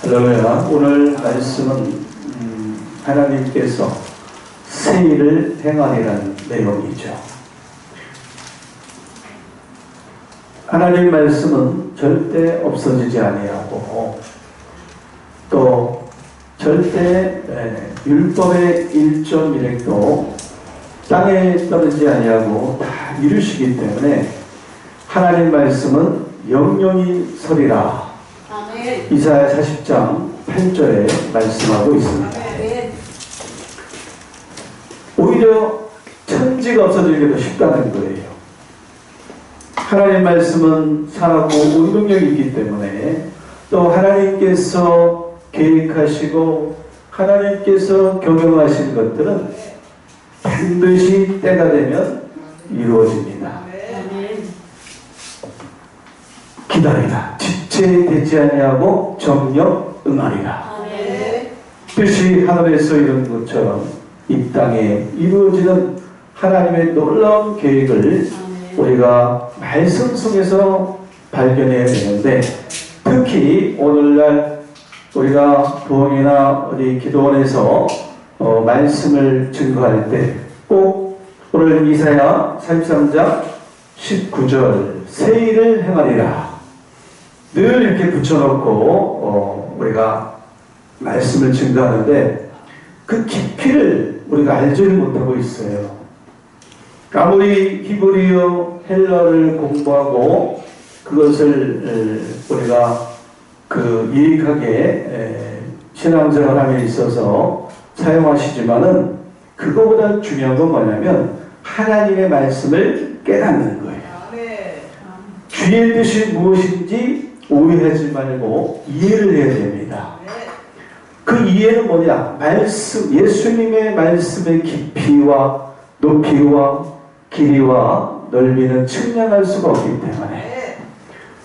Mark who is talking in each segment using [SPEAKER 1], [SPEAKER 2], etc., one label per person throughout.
[SPEAKER 1] 할렐루야. 오늘 말씀은 하나님께서 새 일을 행하리라는 내용이죠. 하나님 말씀은 절대 없어지지 아니하고 또 절대 율법의 1.1획도 땅에 떨어지지 아니하고 다 이루시기 때문에 하나님 말씀은 영영이 서리라. 아멘. 이사야 40장 8절에 말씀하고 있습니다. 아멘. 오히려 천지가 없어지기도 쉽다는 거예요. 하나님 말씀은 살았고 운동력이 있기 때문에 또 하나님께서 계획하시고 하나님께서 경영하신 것들은 반드시 때가 되면 이루어집니다. 기다리라. 지체되지 아니하고 정령 응하리라. 뜻이 하늘에서 이룬 것처럼 이 땅에 이루어지는 하나님의 놀라운 계획을 우리가 말씀 속에서 발견해야 되는데, 특히 오늘날 우리가 부흥이나 어디 기도원에서 말씀을 증거할 때 꼭 오늘 이사야 43장 19절 새 일을 행하리라 늘 이렇게 붙여놓고 우리가 말씀을 증거하는데 그 깊이를 우리가 알지를 못하고 있어요. 아무리 히브리어 헬라를 공부하고 그것을 우리가 유익하게 신앙생활함에 있어서 사용하시지만은 그거보다 중요한 건 뭐냐면 하나님의 말씀을 깨닫는 거예요. 주의 뜻이 무엇인지 오해하지 말고 이해를 해야 됩니다. 그 이해는 뭐냐? 말씀, 예수님의 말씀의 깊이와 높이와 길이와 넓이는 측량할 수가 없기 때문에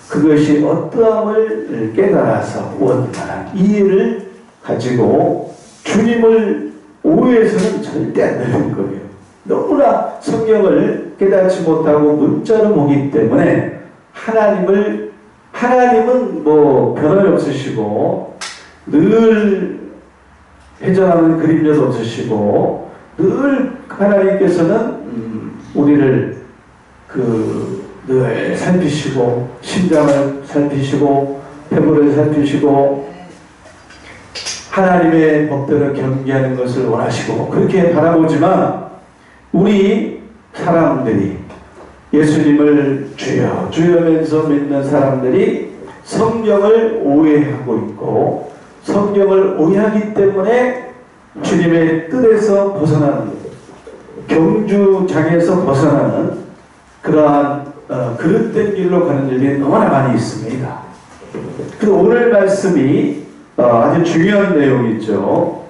[SPEAKER 1] 그것이 어떠함을 깨달아서 원만한 이해를 가지고 주님을 오해해서는 절대 안 되는 거예요. 너무나 성경을 깨닫지 못하고 문자로 보기 때문에 하나님은 뭐 변함이 없으시고 늘 회전하는 그림자도 없으시고 늘 하나님께서는 우리를 늘 살피시고 심장을 살피시고 폐부를 살피시고 하나님의 법대로 경계하는 것을 원하시고 그렇게 바라보지만 우리 사람들이 예수님을 주여 주여면서 믿는 사람들이 성경을 오해하고 있고 성경을 오해하기 때문에 주님의 뜻에서 벗어나는 경주장에서 벗어나는 그러한 그릇된 길로 가는 일이 너무나 많이 있습니다. 그래서 오늘 말씀이 아주 중요한 내용이죠.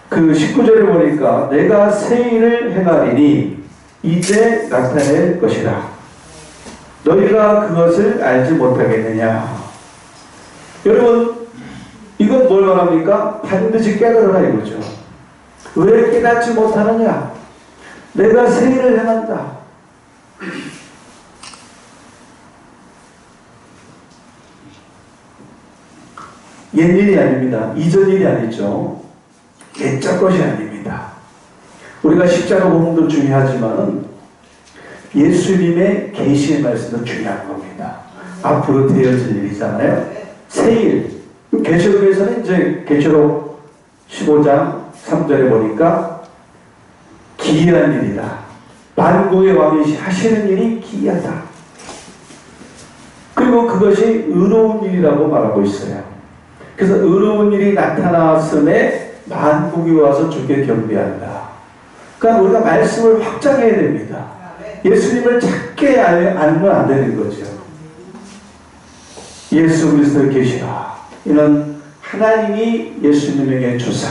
[SPEAKER 1] 그 19절에 보니까 내가 새 일을 행하리니 이제 나타낼 것이라. 너희가 그것을 알지 못하겠느냐. 여러분, 이건 뭘 말합니까? 반드시 깨달으라 이거죠. 왜 깨닫지 못하느냐? 내가 새 일을 행한다. 옛일이 아닙니다. 이전 일이 아니죠. 옛적 것이 아닙니다. 우리가 십자가 복음도 중요하지만은 예수님의 계시의 말씀도 중요한 겁니다. 앞으로 되어질 일이잖아요. 새 일. 계시록에서는 이제 계시록 15장 3절에 보니까 기이한 일이다. 만국의 왕이 하시는 일이 기이하다. 그리고 그것이 의로운 일이라고 말하고 있어요. 그래서 의로운 일이 나타났음에 만국이 와서 주께 경배한다. 그러니까 우리가 말씀을 확장해야 됩니다. 예수님을 작게 알면 안 되는 거죠. 예수 그리스도의 계시라. 이는 하나님이 예수님에게 주사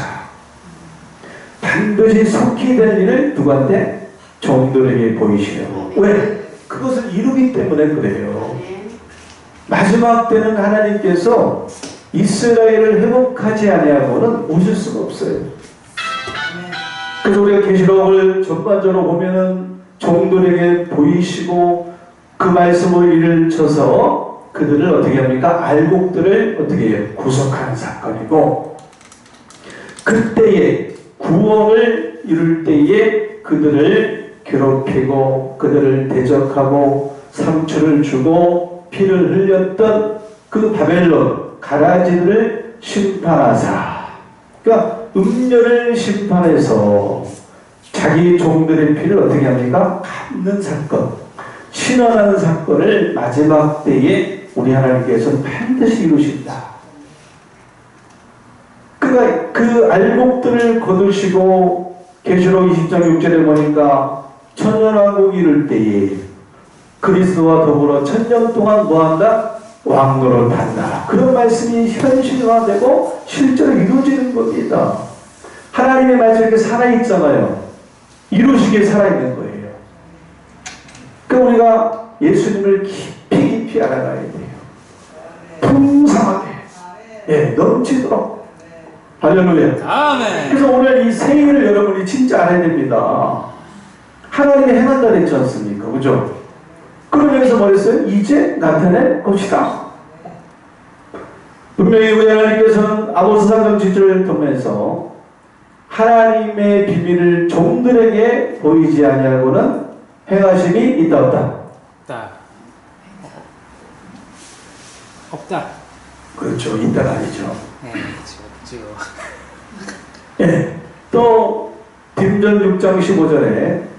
[SPEAKER 1] 반드시 속히 될 일을 누구한테? 종들에게 보이시려고. 왜? 그것을 이루기 때문에 그래요. 마지막 때는 하나님께서 이스라엘을 회복하지 아니하고는 오실 수가 없어요. 그래서 우리가 계시록을 전반적으로 보면은 종들에게 보이시고 그 말씀을 일을 쳐서 그들을 어떻게 합니까? 알곡들을 어떻게 해요? 구속하는 사건이고, 그때에 구원을 이룰 때에 그들을 괴롭히고 그들을 대적하고 상처를 주고 피를 흘렸던 그 바벨론 가라지들을 심판하사, 그러니까 음녀를 심판해서 자기 종들의 피를 어떻게 합니까? 갚는 사건, 신원하는 사건을 마지막 때에 우리 하나님께서는 반드시 이루신다. 그러니까 그 알곡들을 거두시고 계시록 20장 6절에 보니까 천년왕국 이룰 때에 그리스도와 더불어 천년 동안 뭐한다? 왕노릇한다. 그런 말씀이 현실화되고 실제로 이루어지는 겁니다. 하나님의 말씀이 이렇게 살아있잖아요. 이루시기에 살아있는 거예요. 그러니까 우리가 예수님을 깊이 알아가야 돼요. 풍성하게, 넘치도록. 할렐루야. 아멘. 그래서 오늘 이 세일을 여러분이 진짜 알아야 됩니다. 하나님이 행한다 그랬지 않습니까? 그죠? 그러면서 뭐랬어요? 이제 나타낼 것이다. 분명히 우리 하나님께서는 아모스 3장 7절을 통해서 하나님의 비밀을 종들에게 보이지 아니하고는 행하심이 있다 없다?
[SPEAKER 2] 없다.
[SPEAKER 1] 그렇죠. 있다가 아니죠.
[SPEAKER 2] 네, 없죠.
[SPEAKER 1] 네. 또 딘전 6장 15절에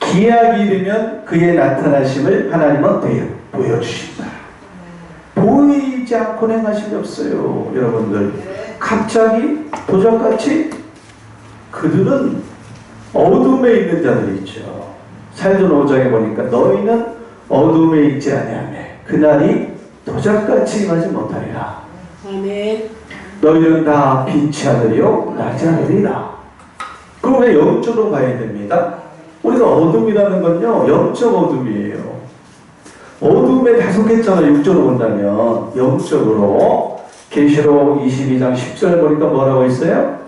[SPEAKER 1] 기약이 이르면 그의 나타나심을 하나님은 어때요? 보여주신다. 보이지 않고 행하심이 없어요. 여러분들 갑자기 도적같이 그들은 어둠에 있는 자들이 있죠. 사도전 5장에 보니까 너희는 어둠에 있지 아니하며 그날이 도적같이 임하지 못하리라.
[SPEAKER 3] 아멘.
[SPEAKER 1] 너희는 다 빛이 하늘이요 낮이 하늘이라. 그럼 왜 영적으로 봐야 됩니다. 우리가 어둠이라는 건요 영적 어둠이에요. 어둠에 다 속했잖아요. 육적으로 본다면. 영적으로 계시록 22장 10절 보니까 뭐라고 있어요?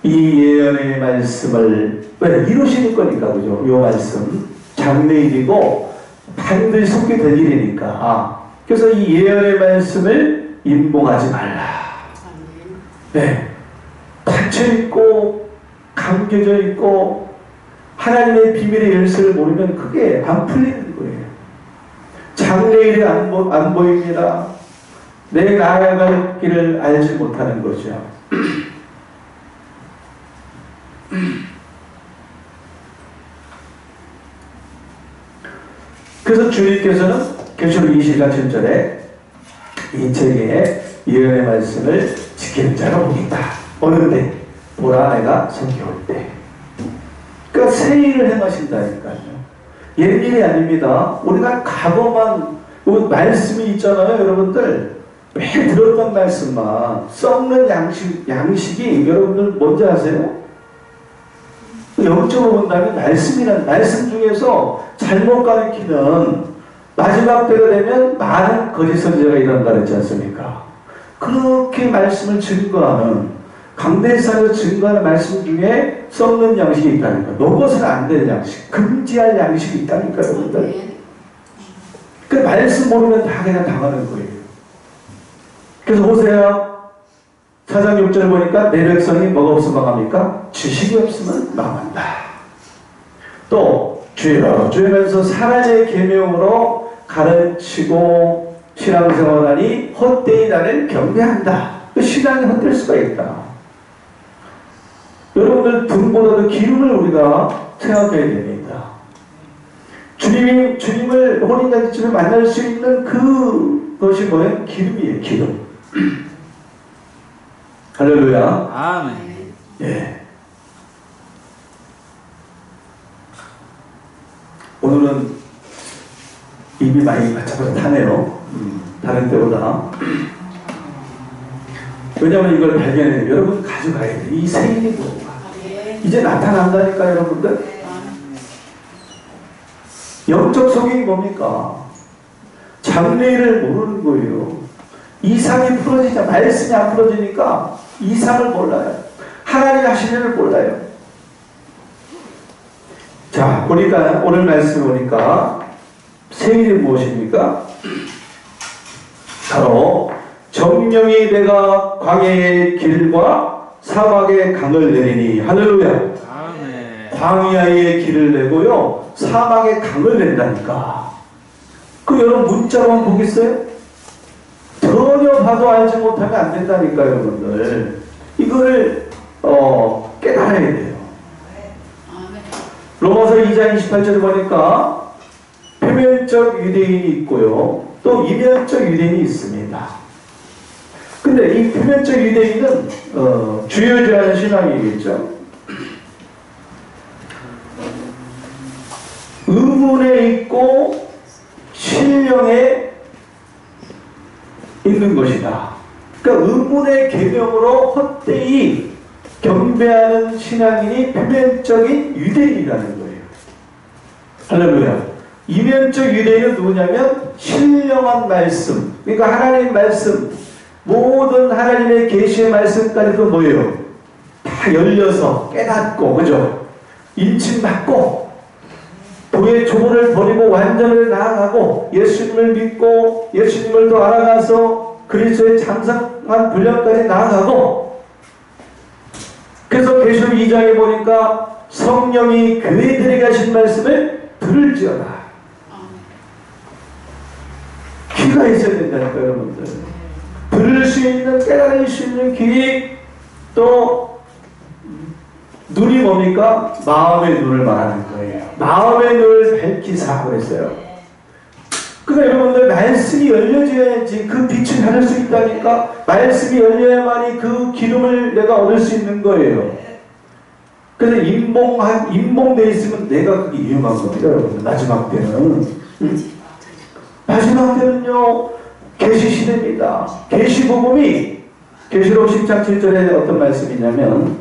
[SPEAKER 1] 이 예언의 말씀을 왜 이루실 거니까, 그죠? 이 말씀 장래일이고 반드시 속게 될 일이니까. 그래서 이 예언의 말씀을 임봉하지 말라. 네, 닫혀 있고 감겨져 있고 하나님의 비밀의 열쇠를 모르면 그게 안 풀리는 거예요. 장래일이 안 보입니다. 내 나아갈 길을 알지 못하는 거죠. 그래서 주님께서는 계시록 22장 7절에 이 책에 예언의 말씀을 지키는 자가 오겠다. 어느 때? 보라 내가 성경 올 때. 그러니까 새 일을 행하신다니까요. 옛일이 아닙니다. 우리가 과거만 말씀이 있잖아요. 여러분들 매일 들었던 말씀만 썩는 양식이 여러분들 뭔지 아세요? 영적으로 본다면 말씀이란 말씀 중에서 잘못 가르치는 마지막 때가 되면 많은 거짓 선지자가 일어난다 그랬지 않습니까? 그렇게 말씀을 증거하는 강대상에서 증거하는 말씀 중에 썩는 양식이 있다니까. 먹어서는 안 되는 양식, 금지할 양식이 있다니까 여러분들. 그 말씀 모르면 다 그냥 당하는 거예요. 그래서 호세아 4장 6절 보니까 내 백성이 뭐가 없으면 망합니까? 지식이 없으면 망한다. 또 주여 주면서 사랑의 계명으로 가르치고 신앙생활하니 헛되이 나를 경배한다. 그 신앙이 헛될 수가 있다. 여러분들 등보다도 기름을 우리가 생각해야 됩니다. 주님을 혼인잔치집에 만날 수 있는 그것이 뭐예요? 기름이에요. 기름. 할렐루야.
[SPEAKER 2] 아멘.
[SPEAKER 1] 예. 오늘은 입이 많이 바짝바짝 타네요. 다른 때보다. 왜냐하면 이걸 발견해요. 여러분 가져가야 돼. 이 생일이 뭐가 이제 나타난다니까 여러분들. 영적 속이 뭡니까? 장래를 모르는 거예요. 이상이 풀어지자 말씀이 안 풀어지니까 이상을 몰라요. 하나님 하시는 일을 몰라요. 자, 보니까 오늘 말씀 보니까 새 일이 무엇입니까? 바로 정령이 내가 광야의 길과 사막의 강을 내리니 할렐루야.
[SPEAKER 2] 아멘.
[SPEAKER 1] 광야의 길을 내고요 사막의 강을 낸다니까. 그 여러분 문자로만 보겠어요? 전혀 봐도 알지 못하면 안 된다니까요 여러분들. 이걸 깨달아야 돼요. 로마서 2장 28절을 보니까 표면적 유대인이 있고요 또 이면적 유대인이 있습니다. 근데 이 표면적 유대인은 주요주하는 신앙이겠죠. 의문에 있고 신령에 있는 것이다. 그러니까 의문의 계명으로 헛되이 경배하는 신앙인이 표면적인 유대인이라는 거예요. 할렐루야. 이면적 유대인은 누구냐면 신령한 말씀, 그러니까 하나님 말씀, 모든 하나님의 계시의 말씀까지도 뭐예요? 다 열려서 깨닫고, 그죠? 인침받고 도의 조문을 버리고 완전을 나아가고 예수님을 믿고 예수님을 더 알아가서 그리스도의 장성한 분량까지 나아가고. 그래서 계시록 2장에 보니까 성령이 교회들에게 하신 말씀을 들을지어다. 귀가 있어야 된다니까 여러분들. 들을 수 있는, 깨달을 수 있는 귀, 또 눈이 뭡니까? 마음의 눈을 말하는 거예요. 마음의 눈을 밝히사 그랬어요. 그러니까 여러분들 말씀이 열려져야지 그 빛을 받을 수 있다니까. 말씀이 열려야만이 그 기름을 내가 얻을 수 있는 거예요. 그래서 임봉되어 있으면 내가 그게 위험한 겁니다 여러분들. 마지막 때는 마지막 때는요 계시시대입니다. 계시복음이 계시록 10장 7절에 어떤 말씀이냐면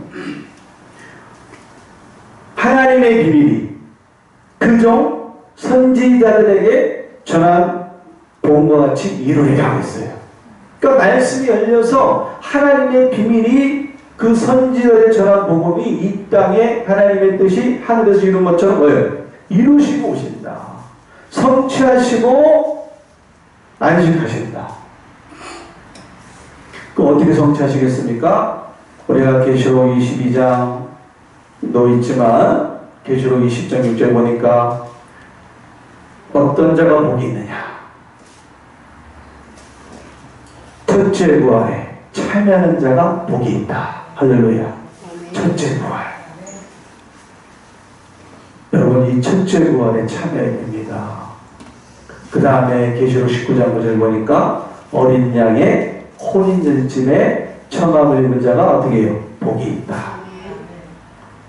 [SPEAKER 1] 하나님의 비밀이 그종 선지자들에게 전한 복음과 같이 이루리라 하고 있어요. 그러니까 말씀이 열려서 하나님의 비밀이 그 선지자들의 전한 복음이 이 땅에 하나님의 뜻이 하늘에서 이룬 것처럼 뭐예요? 이루시고 오신다. 성취하시고 안식하신다. 그럼 어떻게 성취하시겠습니까? 우리가 계시록 22장도 있지만 계시록 20장 6절 보니까 어떤 자가 복이 있느냐? 첫째 부활에 참여하는 자가 복이 있다. 할렐루야. 첫째 부활. 여러분 이 첫째 부활에 참여해야 됩니다. 그 다음에 계시록 19장 9절 보니까 어린 양의 혼인전쯤에 청함을 입은 자가 어떻게 해요? 복이 있다.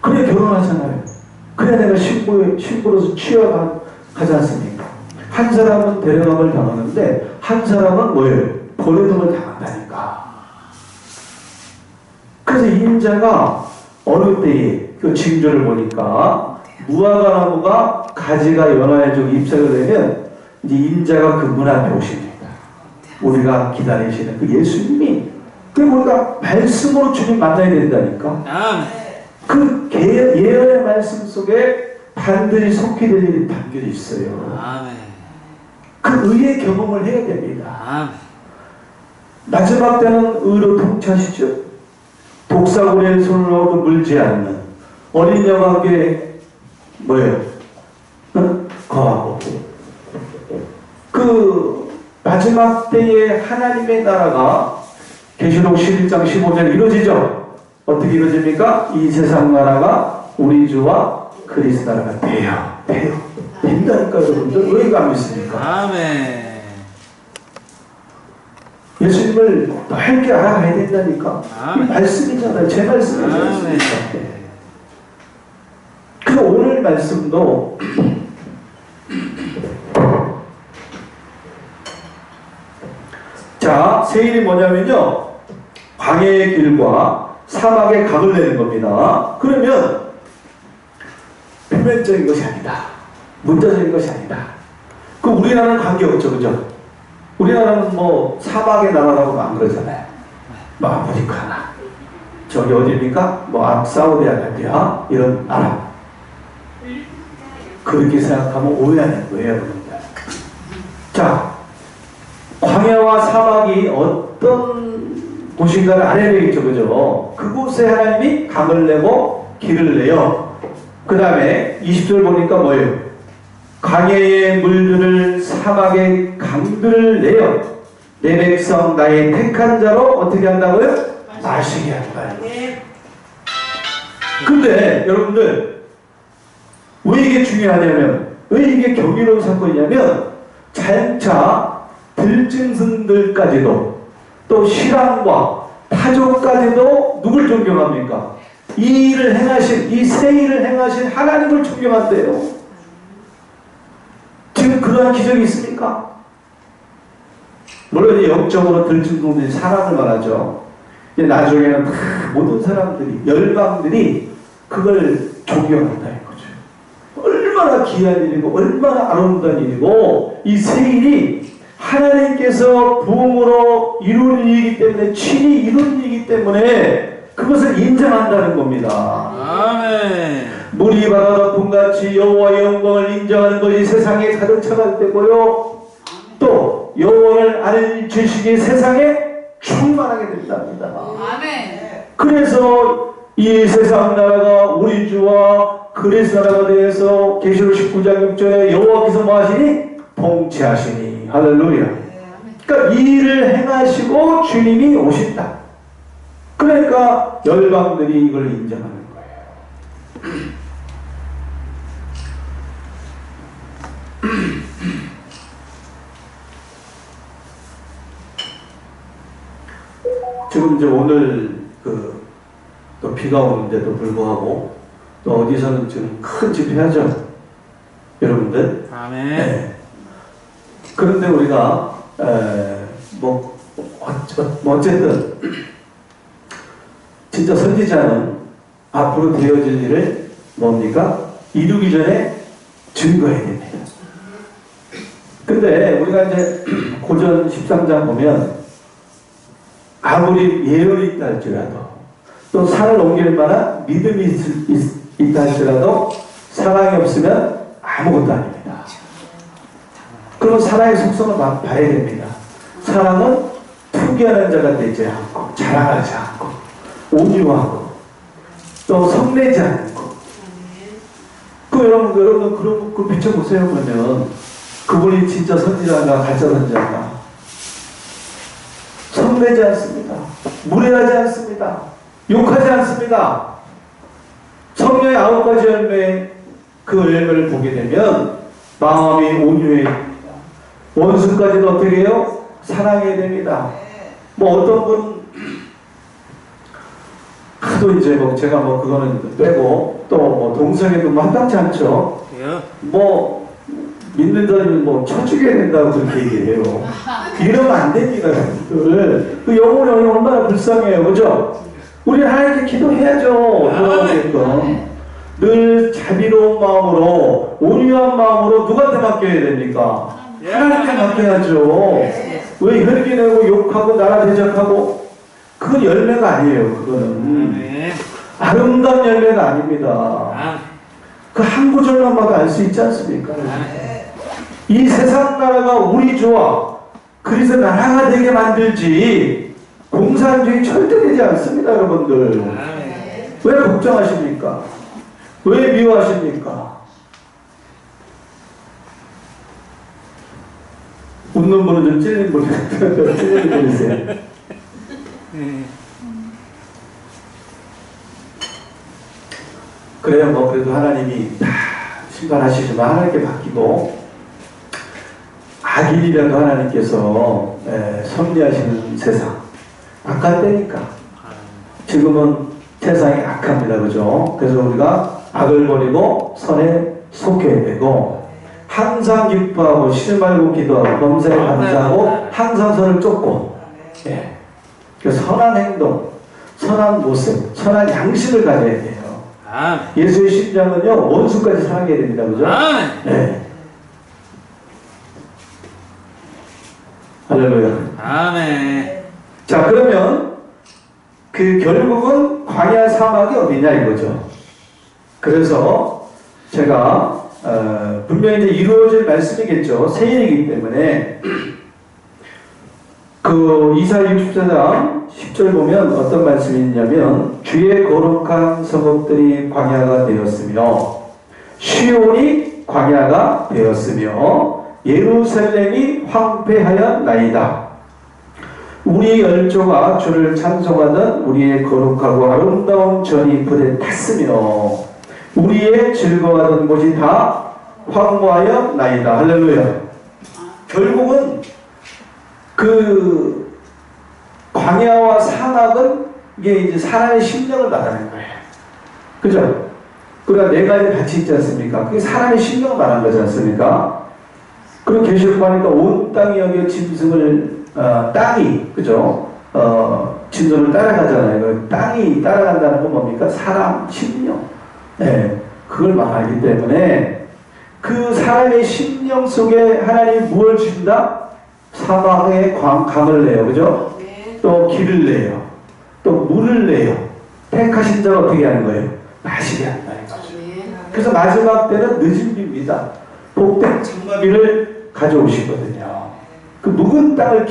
[SPEAKER 1] 그래 결혼하잖아요. 그래 내가 신부로서 취업하지 않습니까? 한 사람은 데려감을 당하는데 한 사람은 뭐예요? 버려둠을 당한다니까. 그래서 인자가 어느 때에 그 징조를 보니까 무화과 나무가 가지가 연화해지고 잎사귀가 되면 이제 인자가 그 문 앞에 오십니다. 우리가 기다리시는 그 예수님이, 그 우리가 말씀으로 주님 만나야 된다니까. 그 예언의 말씀 속에 반드시 속히 될 일이 담겨져 있어요. 그 의의 경험을 해야 됩니다. 마지막 때는 의로 통치하시죠. 독사구리에 손을 넣어도 물지 않는 어린 영하게 뭐예요? 거하고 그 마지막 때에 하나님의 나라가 계시록 11장 15절 이루어지죠. 어떻게 이루어집니까? 이 세상 나라가 우리 주와 그리스도 나라가 돼요. 된다니까 여러분들. 왜 안 믿습니까?
[SPEAKER 2] 아멘.
[SPEAKER 1] 예수님을 넓게 알아가야 된다니까. 이 말씀이잖아요. 제 말씀이잖아요. 그래서 오늘 말씀도 자, 세일이 뭐냐면요, 광야의 길과 사막의 강을 내는 겁니다. 그러면 표면적인 것이 아니다. 문자적인 것이 아니다. 그 우리나라는 관계없죠, 그죠? 우리나라는 뭐 사막의 나라라고 안 그러잖아요. 뭐 아프리카나 저기 어디입니까? 뭐 사우디아라비아 이런 나라. 그렇게 생각하면 오해하는 거예요, 여러분들. 자, 광야와 사막이 어떤 곳인가를 알아야 되겠죠, 그죠? 그곳에 하나님이 강을 내고 길을 내요. 그 다음에 20절 보니까 뭐예요? 광야의 물들을 사막의 강들을 내요. 내 백성 나의 택한 자로 어떻게 한다고요? 마시게 한다. 근데 여러분들 왜 이게 중요하냐면, 왜 이게 경이로운 사건이냐면, 장차 들짐승들까지도 또 신앙과 타조까지도 누굴 존경합니까? 이 일을 행하신, 이 새 일을 행하신 하나님을 존경한대요. 지금 그러한 기적이 있습니까? 물론 영적으로 들짐승들이 사람을 말하죠. 이제 나중에는 모든 사람들이, 열방들이 그걸 존경한다 이거죠. 얼마나 귀한 일이고 얼마나 아름다운 일이고, 이 새 일이 하나님께서 부흥으로 이룬 일이기 때문에, 친히 이룬 일이기 때문에 그것을 인정한다는 겁니다.
[SPEAKER 2] 아멘.
[SPEAKER 1] 물이 바다 덮음같이 여호와의 영광을 인정하는 것이 세상에 가득 차갈 때고요, 또 여호와를 아는 지식이 세상에 충만하게 된답니다.
[SPEAKER 3] 아멘.
[SPEAKER 1] 그래서 이 세상 나라가 우리 주와 그리스도 나라가 되어서 계시록 19장 6절에 여호와께서 뭐 하시니? 통치하시니. 할렐루야. 그러니까 이 일을 행하시고 주님이 오신다. 그러니까 열방들이 이걸 인정하는 거예요. 지금 이제 오늘 또 비가 오는데도 불구하고 또 어디서는 지금 큰 집회하죠, 여러분들.
[SPEAKER 2] 아멘.
[SPEAKER 1] 네. 그런데 우리가 어쨌든 진짜 선지자는 앞으로 되어질 일을 뭡니까? 이루기 전에 증거해야 됩니다. 근데 우리가 이제 고전 13장 보면 아무리 예언이 있다 할지라도, 또 산을 옮길 만한 믿음이 있다 할지라도 사랑이 없으면 아무것도 아닙니다. 그럼 사랑의 속성을 봐야 됩니다. 사랑은 투기하는 자가 되지 않고, 자랑하지 않고, 온유하고, 또 성내지 않고. 여러분 그런 거 비춰보세요. 그러면 그분이 진짜 선지자인가 가짜 선지자인가? 성내지 않습니다. 무례하지 않습니다. 욕하지 않습니다. 성령의 9가지 열매, 그 열매를 보게 되면 마음이 온유해야 됩니다. 원수까지도 어떻게 해요? 사랑해야 됩니다. 뭐 어떤 분 하도 이제 제가 그거는 빼고, 또 동성애도 마땅치 않죠. 뭐 믿는 자는 쳐 죽여야 된다고 그렇게 얘기해요. 이러면 안 됩니다, 여러분들. 그 영혼이 얼마나 불쌍해요, 그죠? 우리는 하나님께 기도해야죠. 돌아오게끔. 늘 자비로운 마음으로, 온유한 마음으로 누구한테 맡겨야 됩니까? 하나님께 맡겨야죠. 왜 혈기내고 욕하고 나라 대적하고? 그건 열매가 아니에요. 그거는 아름다운 열매가 아닙니다. 그 한 구절만 봐도 알 수 있지 않습니까? 이 세상 나라가 우리 주와 그리스도 나라가 되게 만들지 공산주의 절대 되지 않습니다, 여러분들. 왜 걱정하십니까? 왜 미워하십니까? 웃는 분은 좀 찔린 분이세요. 그래요. 그래도 하나님이 다 심판하시지만 하나님께 맡기고, 악인이라도 하나님께서 섭리하시는 세상, 악할 때니까. 지금은 세상이 악합니다, 그죠? 그래서 우리가 악을 버리고 선에 속해야 되고, 항상 기뻐하고 쉬지 말고 기도하고 범사에 감사하고 항상 선을 쫓고, 그래서 선한 행동, 선한 모습, 선한 양식을 가져야 돼요. 예수의 심장은요, 원수까지 사랑해야 됩니다, 그죠? 네. 할렐루야.
[SPEAKER 2] 아멘.
[SPEAKER 1] 자, 그러면 결국은 광야 사막이 어디냐 이거죠. 그래서 제가 분명히 이제 이루어질 말씀이겠죠. 새 일이기 때문에. 그 이사야 64장 10절 보면 어떤 말씀이 있냐면 주의 거룩한 성읍들이 광야가 되었으며 시온이 광야가 되었으며 예루살렘이 황폐하였나이다. 우리 열조가 주를 찬송하던 우리의 거룩하고 아름다운 전이 불에 탔으며 우리의 즐거워하던 곳이 다 황무하였나이다. 할렐루야. 결국은 그 광야와 산악은 이게 이제 사람의 심령을 말하는 거예요. 그죠? 그러니까 네 가지 같이 있지 않습니까? 그게 사람의 심령을 말하는 거지 않습니까? 그리고 계시록 보니까 온 땅이 여기에 짐승을 땅이 그죠? 짐승을 따라가잖아요. 그 땅이 따라간다는 건 뭡니까? 사람 심령. 네, 그걸 말하기 때문에 그 사람의 심령 속에 하나님이 무엇을 주신다? 사막에 강을 내요. 그죠?
[SPEAKER 3] 네.
[SPEAKER 1] 또 길을 내요. 또 물을 내요. 택하신 자가 어떻게 하는 거예요? 마시게 한다는 거죠.
[SPEAKER 3] 네.
[SPEAKER 1] 그래서 마지막 때는 늦은 비입니다. 복된 장마비를 가져오시거든요. 그 묵은 땅을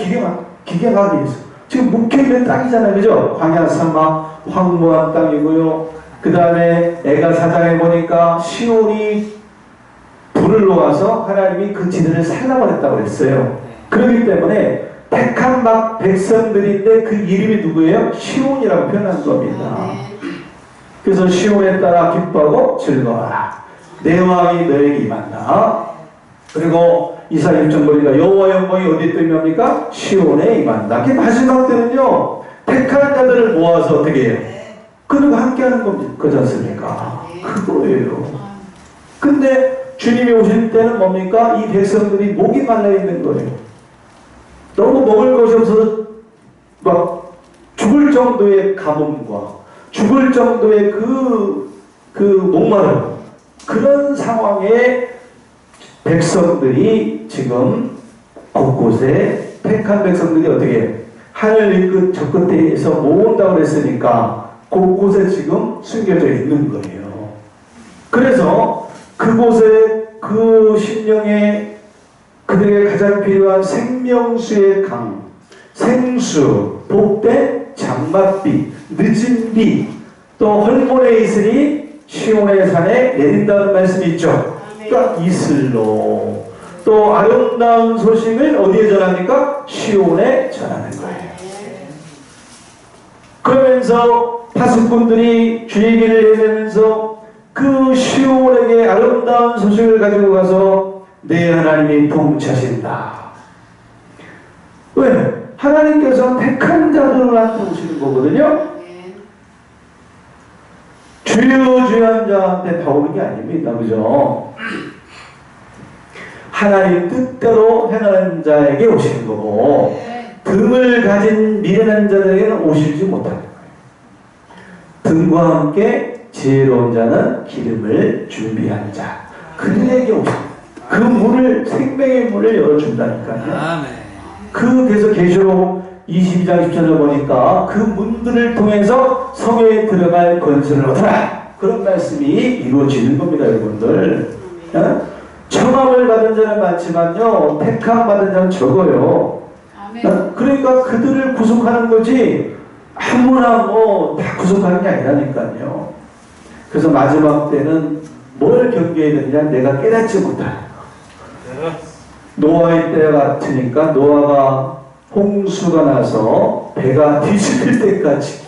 [SPEAKER 1] 기경하기 위해서. 지금 묵혀있는 땅이잖아요. 그죠? 광야, 사막, 황무한 땅이고요. 그 다음에 애가 사장에 보니까 시온이 불을 놓아서 하나님이 그 지들을 살라버렸다고 그랬어요. 그렇기 때문에 택한 막 백성들인데 그 이름이 누구예요? 시온이라고 표현한 겁니다. 그래서 시온에 따라 기뻐하고 즐거워라. 내 왕이 너에게 임한다. 그리고 이사야 6장 보니까 여호와 영광이 어디에 또 임합니까? 시온에 임한다. 그 마지막 때는요. 택한 자들을 모아서 어떻게 해요? 그들과 함께하는 겁니다. 그렇지 않습니까? 그거예요. 근데 주님이 오실 때는 뭡니까? 이 백성들이 목이 말라있는 거예요. 너무 먹을 것이 없어서 막 죽을 정도의 가뭄과 죽을 정도의 그 목마름, 그런 상황에 백성들이 지금 곳곳에 택한 백성들이 어떻게 해요? 하늘 끝 저 끝에서 모은다고 그랬으니까 곳곳에 지금 숨겨져 있는 거예요. 그래서 그곳에 그 심령에 그들에게 가장 필요한 생명수의 강, 생수, 복된 장맛비, 늦은 비, 또 헐몬의 이슬이 시온의 산에 내린다는 말씀이 있죠. 그러니까 이슬로 또 아름다운 소식을 어디에 전합니까? 시온에 전하는 거예요. 그러면서 파수꾼들이 주의 길을 내면서 그 시온에게 아름다운 소식을 가지고 가서 내 하나님이 통치하신다. 왜? 하나님께서 택한 자들한테 오시는 거거든요. 주여 주여 한 자한테 다 오는 게 아닙니다. 그죠? 하나님 뜻대로 행하는 자에게 오시는 거고 등을 가진 미련한 자들에게는 오시지 못하는 거예요. 등과 함께 지혜로운 자는 기름을 준비한 자, 그들에게 오십니다. 그 문을, 생명의 문을 열어준다니까요.
[SPEAKER 2] 아멘.
[SPEAKER 1] 그래서 계시록 22장 10절을 보니까 그 문들을 통해서 성에 들어갈 권세를 얻어라. 그런 말씀이 이루어지는 겁니다, 여러분들. 청함을 받은 자는 많지만요, 택함 받은 자는 적어요. 그러니까 그들을 구속하는 거지 아무나 다 구속하는 게 아니라니까요. 그래서 마지막 때는 뭘 경계해야 되느냐? 내가 깨닫지 못하는 거. 노아의 때 같으니까 노아가 홍수가 나서 배가 뒤집힐 때까지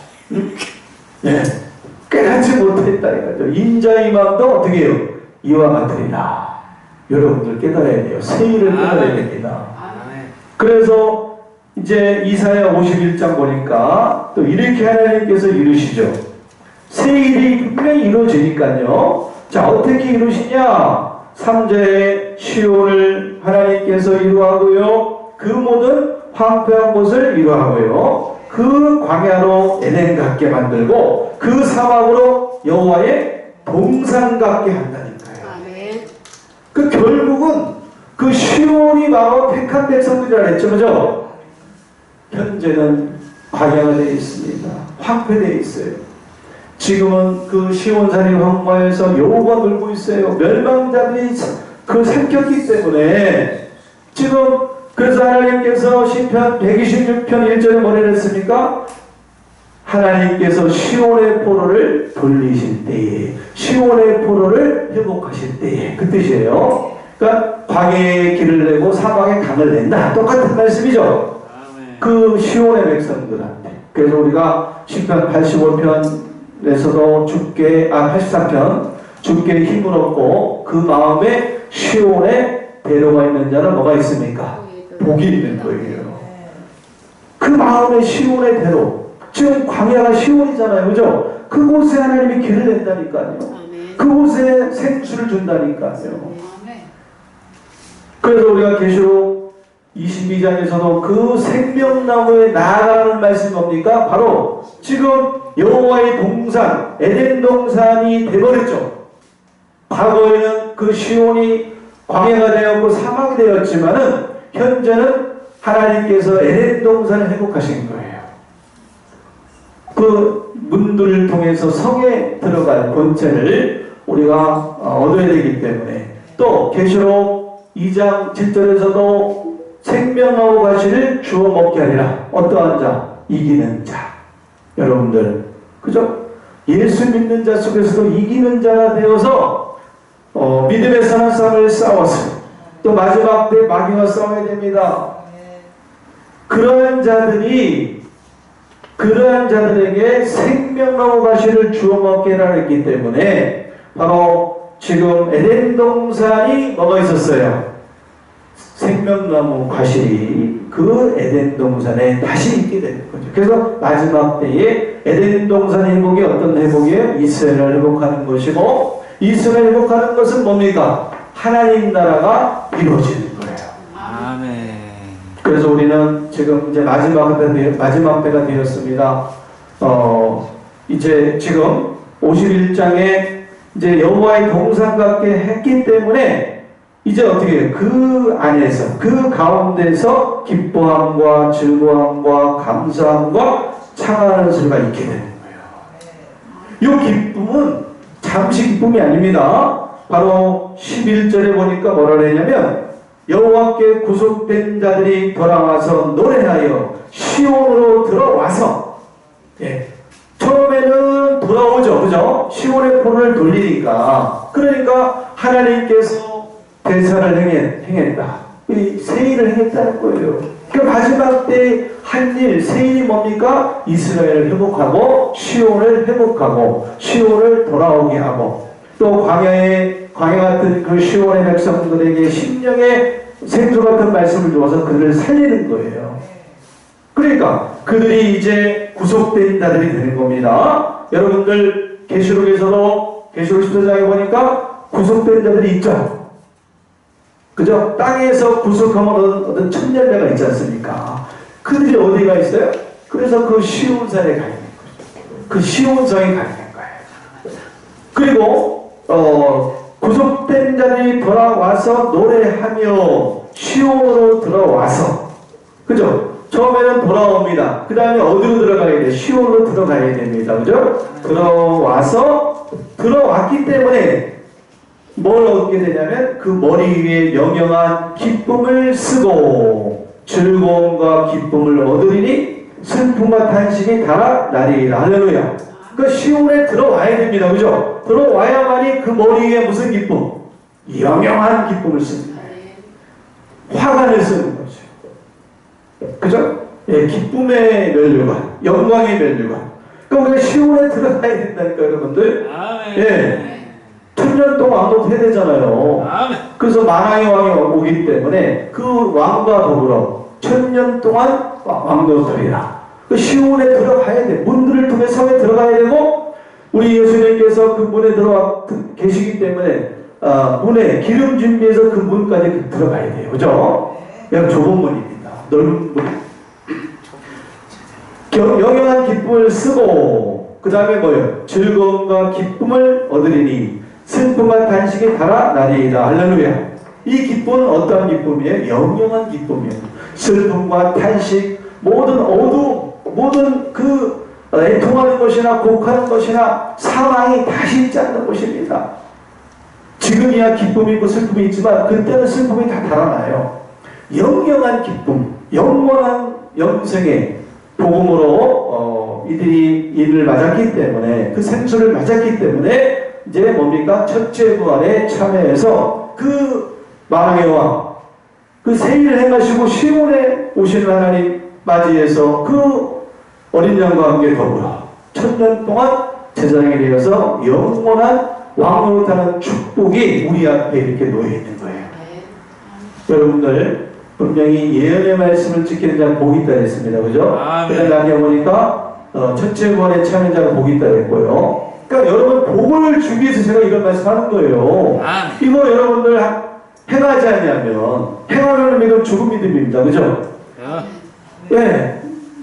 [SPEAKER 1] 깨닫지 못했다 이거죠. 인자의 마음도 어떻게 해요? 이와 같으리라. 여러분들 깨달아야 돼요. 새 일을 깨달아야 됩니다. 그래서 이제 이사야 51장 보니까 또 이렇게 하나님께서 이루시죠. 새 일이 분명히 이루어지니까요. 자, 어떻게 이루시냐? 3절에 시온을 하나님께서 이루하고요. 그 모든 황폐한 곳을 이루하고요. 그 광야로 에덴 같게 만들고 그 사막으로 여호와의 동산 같게 한다니까요. 그 결국은 그 시온이 바로 택한 백성들이라 했죠. 그죠? 현재는 광야가 되어 있습니다. 황폐되어 있어요. 지금은 그 시온산의 황무에서 여호가 놀고 있어요. 멸망자들이 그 삼켰기 때문에 지금 그래서 하나님께서 시편 126편 1절에 뭐라 했습니까? 하나님께서 시온의 포로를 돌리실 때에, 시온의 포로를 회복하실 때에, 그 뜻이에요. 그러니까 광야의 길을 내고 사막의 강을 낸다. 똑같은 말씀이죠. 그 시온의 백성들한테. 그래서 우리가 시편 85편에서도 주께 83편 주께 힘을 얻고 그 마음에 시온에 데려가 있는 자는 뭐가 있습니까? 복이 있는 거예요. 그 마음에 시온에 데려. 지금 광야가 시온이잖아요. 그죠? 그곳에 하나님이 길을 낸다니까요. 그곳에 생수를 준다니까요. 그래서 우리가 계시록 22장에서도 그 생명나무에 나아가는 말씀이 뭡니까? 바로 지금 여호와의 동산, 에덴 동산이 되어버렸죠. 과거에는 그 시온이 광야가 되었고 사막이 되었지만은 현재는 하나님께서 에덴 동산을 회복하신 거예요. 그 문들을 통해서 성에 들어갈 본체를 우리가 얻어야 되기 때문에 또 계시록 2장 7절에서도 생명나무 가시를 주워 먹게 하리라. 어떠한 자? 이기는 자. 여러분들 그죠? 예수 믿는 자 속에서도 이기는 자가 되어서 믿음의 선한 싸움을 싸워서 또 마지막 때 마귀와 싸워야 됩니다. 그러한 자들에게 생명나무 가시를 주워 먹게 하였기 때문에 바로 지금 에덴 동산이 뭐가 있었어요? 생명나무 과실이 그 에덴 동산에 다시 있게 되는 거죠. 그래서 마지막 때에 에덴 동산 회복이 어떤 회복이에요? 이스라엘을 회복하는 것이고, 이스라엘 회복하는 것은 뭡니까? 하나님 나라가 이루어지는 거예요.
[SPEAKER 2] 아멘.
[SPEAKER 1] 그래서 우리는 지금 이제 마지막 때가 되었습니다. 이제 지금 51장에 이제 여호와의 동산 같게 했기 때문에 이제 어떻게 해요? 그 안에서, 그 가운데서 기뻐함과 즐거움과 감사함과 창하는 소리가 있게 되는 거예요. 이 기쁨은 잠시 기쁨이 아닙니다. 바로 11절에 보니까 뭐라 그랬냐면 여호와께 구속된 자들이 돌아와서 노래하여 시온으로 들어와서, 예. 처음에는 돌아오죠. 그죠? 시온의 포로를 돌리니까. 그러니까 하나님께서 대사를 행했다. 이 세일을 행했다는 거예요. 그 마지막 때 한 일, 세일이 뭡니까? 이스라엘을 회복하고 시온을 회복하고 시온을 돌아오게 하고 또 광야 같은 그 시온의 백성들에게 심령의 생수 같은 말씀을 주어서 그들을 살리는 거예요. 그러니까 그들이 이제 구속된 자들이 되는 겁니다. 여러분들 계시록에서도 계시록 14장에 보니까 구속된 자들이 있죠. 그죠? 땅에서 구속함을 얻은 천년배가 있지 않습니까? 그들이 어디가 있어요? 그래서 그 시온산에 가 있는 거죠. 그 시온성에 가 있는 거예요. 그리고 구속된 자들이 돌아와서 노래하며 시온으로 들어와서, 그죠? 처음에는 돌아옵니다. 그 다음에 어디로 들어가야 돼? 시온으로 들어가야 됩니다. 그죠? 들어왔기 때문에 뭘 얻게 되냐면 그 머리 위에 영영한 기쁨을 쓰고 즐거움과 기쁨을 얻으리니 슬픔과 탄식이 다 나리라. 할렐루야. 그 시온에 들어와야 됩니다. 그죠? 들어와야만이 그 머리 위에 무슨 기쁨? 영영한 기쁨을 씁니다. 화관을 쓰는 거죠. 그죠? 예, 기쁨의 면류관, 영광의 면류관. 그러니까 우리가 시온에 들어가야 된다니까, 여러분들.
[SPEAKER 2] 아멘.
[SPEAKER 1] 예. 천년 동안 왕도 되잖아요. 그래서 만왕의 왕이 오기 때문에 그 왕과 더불어 천년 동안 왕도 되리라. 그 시온에 들어가야 돼. 문들을 통해 성에 들어가야 되고, 우리 예수님께서 그 문에 들어와 계시기 때문에 문에 기름 준비해서 그 문까지 들어가야 돼요. 그죠? 그냥 좁은 문입니다. 넓은 문. 영영한 기쁨을 쓰고 그 다음에 뭐예요? 즐거움과 기쁨을 얻으리니 슬픔과 탄식이 달아 나리이다. 할렐루야. 이 기쁨은 어떠한 기쁨이에요? 영영한 기쁨이에요. 슬픔과 탄식, 모든 어두움, 모든 그 애통하는 것이나 곡하는 것이나 사망이 다시 있지 않는 것입니다. 지금이야 기쁨이 있고 슬픔이 있지만 그때는 슬픔이 다 달아나요. 영영한 기쁨, 영원한 영생의 복음으로 이들이 이를 맞았기 때문에, 그 생수를 맞았기 때문에 이제 뭡니까? 첫째 부활에 참여해서 그 만왕의 왕, 그 새 일을 행하시고 시온에 오시는 하나님 맞이해서 그 어린 양과 함께 더불어 1000년 동안 제사장이 되어서 영원한 왕노릇하는 축복이 우리 앞에 이렇게 놓여 있는 거예요. 여러분들 분명히 예언의 말씀을 지키는 자가 복이 있다 했습니다. 그죠? 그런데 나중에 보니까 첫째 부활에 참여한 자가 복이 있다 했고요. 그러니까 여러분 복을 주기 위해서 제가 이런 말씀하는 거예요. 이거 여러분들 행하지 않으면, 행하면 믿음 죽은 믿음입니다. 그죠? 예.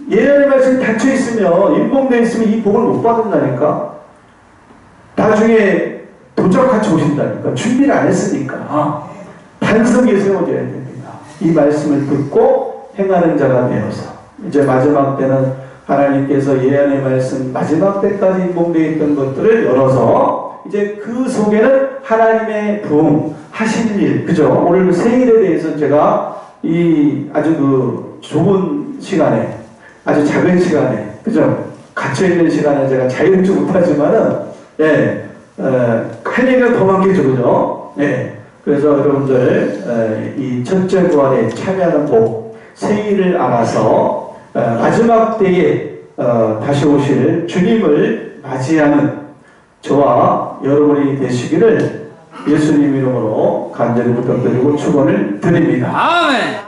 [SPEAKER 1] 예언의 말씀이 닫혀 있으면, 임봉되어 있으면 이 복을 못 받는다니까. 나중에 도적같이 오신다니까. 준비를 안 했으니까. 반석에 세워져야 됩니다. 이 말씀을 듣고 행하는 자가 되어서 이제 마지막 때는 하나님께서 예언의 말씀 마지막 때까지 임봉되어 있던 것들을 열어서 이제 그 속에는 하나님의 부흥 하신 일, 그죠? 오늘 그 생일에 대해서 제가 이 아주 그 좁은 시간에, 아주 작은 시간에, 그죠? 갇혀있는 시간에 제가 자유롭지 못하지만은, 예, 할 얘기가 더 많겠죠, 그죠? 예. 그래서 여러분들, 이 첫째 부활에 참여하는 복, 생일을 알아서, 마지막 때에, 다시 오실 주님을 맞이하는 저와 여러분이 되시기를 예수님 이름으로 간절히 부탁드리고 축원을 드립니다.
[SPEAKER 2] 아멘.